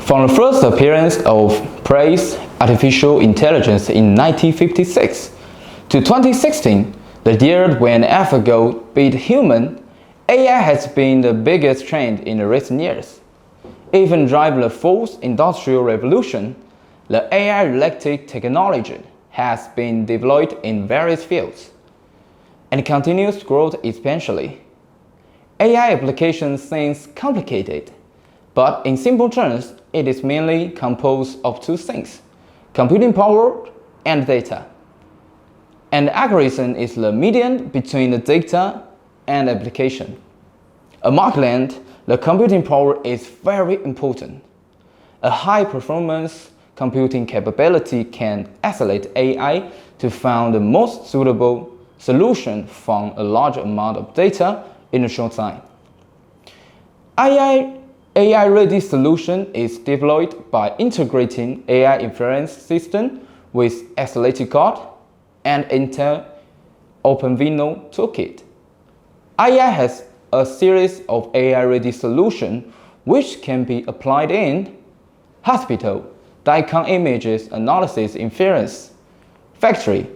From the first appearance of praise artificial intelligence in 1956 to 2016, the year when AlphaGo beat human, AI has been the biggest trend in the recent years. Even driving the fourth industrial revolution, the AI-related technology has been deployed in various fields and continues to grow exponentially. AI application seems complicated, but in simple terms, it is mainly composed of two things: computing power and data. And algorithm is the median between the data and application. At Markland, the computing power is very important. A high-performance computing capability can accelerate AI to find the most suitable solution from a large amount of data in a short time. AI-ready solution is deployed by integrating AI inference system with accelerated code and Intel OpenVINO toolkit. AI has a series of AI-ready solutions which can be applied in hospital, DICOM images analysis inference, factory,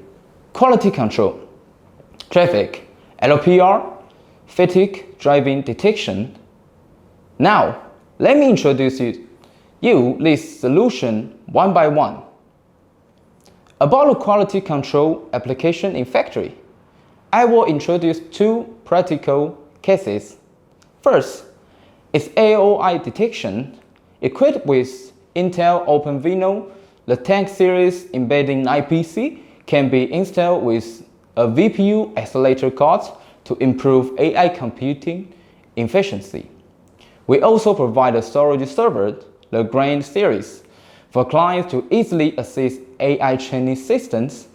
quality control, traffic, LPR, fatigue driving detection. Now, let me introduce you this solution one by one. About the quality control application in factory, I will introduce two practical cases. First is AOI detection. Equipped with Intel OpenVINO, the tank series embedding IPC can be installed with a VPU accelerator card to improve AI computing efficiency. We also provide a storage server, the Grand series, for clients to easily access AI training systems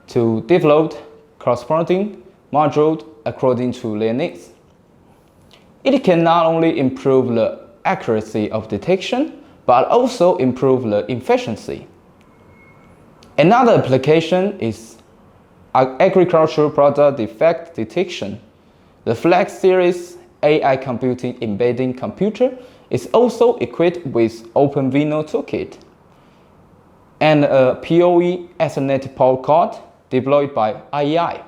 to develop corresponding modules according to their needs. It can not only improve the accuracy of detection, but also improve the efficiency. Another application is agricultural product defect detection. The Flex series AI computing embedding computer is also equipped with OpenVINO toolkit and a PoE Ethernet power card deployed by IEI.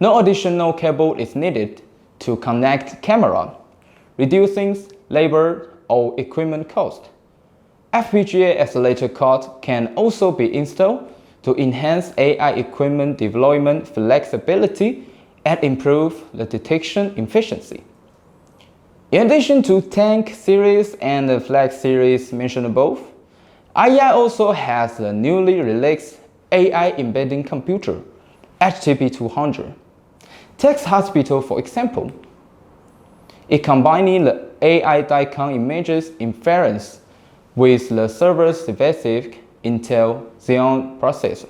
No additional cable is needed to connect camera, reducing labor or equipment cost. FPGA accelerator card can also be installed to enhance AI equipment deployment flexibility and improve the detection efficiency. In addition to Tank series and the Flex series mentioned above, IEI also has the newly released AI embedding computer, HTP200. Take hospital for example. It combining the AI DICOM images inference with the server-specific Intel Xeon processor.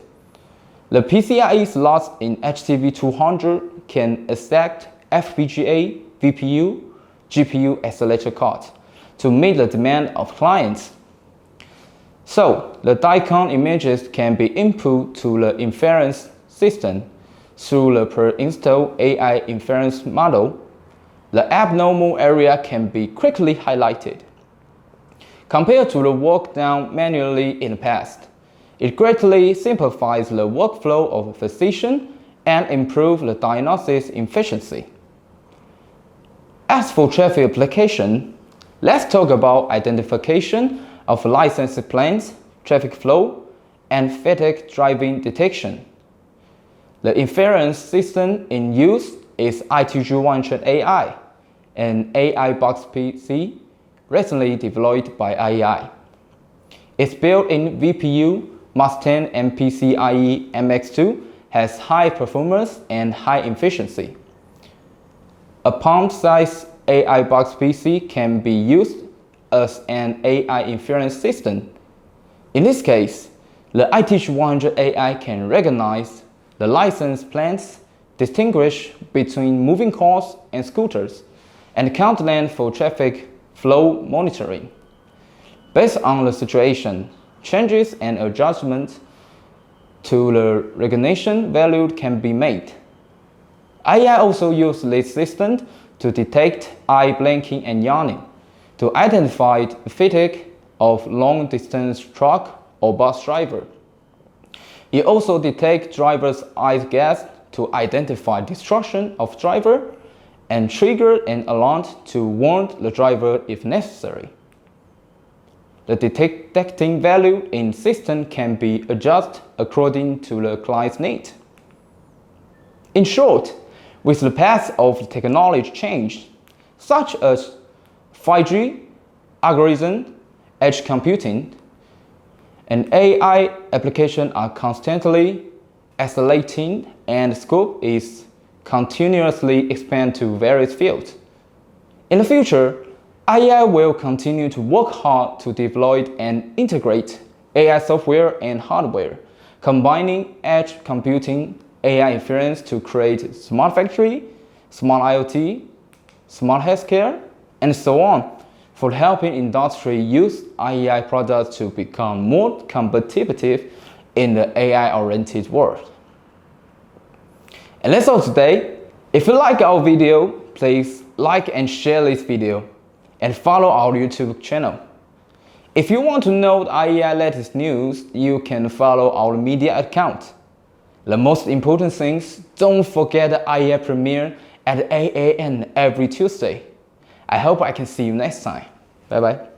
The PCIe slots in HTP200 can accept FPGA, VPU, GPU accelerator cards to meet the demand of clients. So, the DICOM images can be input to the inference system through the per-install AI inference model. The abnormal area can be quickly highlighted. Compared to the work done manually in the past, it greatly simplifies the workflow of a physician and improves the diagnosis efficiency. As for traffic application, let's talk about identification of license plates, traffic flow, and fatigue driving detection. The inference system in use is ITG100 AI, an AI box PC recently deployed by IEI. Its built-in VPU Mustang and PCIe MX2 has high performance and high efficiency. A palm-sized AI box PC can be used as an AI inference system. In this case, the ITG100 AI can recognize the license plates, distinguish between moving cars and scooters, and count lane for traffic flow monitoring. Based on the situation, changes and adjustments to the recognition value can be made. IEI also uses this system to detect eye blinking and yawning, to identify fatigue of long-distance truck or bus driver. It also detects driver's eye gas to identify destruction of driver and trigger an alarm to warn the driver if necessary. The detecting value in system can be adjusted according to the client's need. In short, with the path of technology change, such as 5G, algorithm, edge computing, and AI applications are constantly accelerating, and scope is continuously expand to various fields. In the future, AI will continue to work hard to deploy and integrate AI software and hardware, combining edge computing, AI inference to create smart factory, smart IoT, smart healthcare, and so on, for helping industry use AI products to become more competitive in the AI-oriented world. And that's all today. If you like our video, please like and share this video and follow our YouTube channel. If you want to know the AI latest news, you can follow our media account. The most important things, don't forget the AI premiere at 8 a.m. every Tuesday. I hope I can see you next time. Bye bye.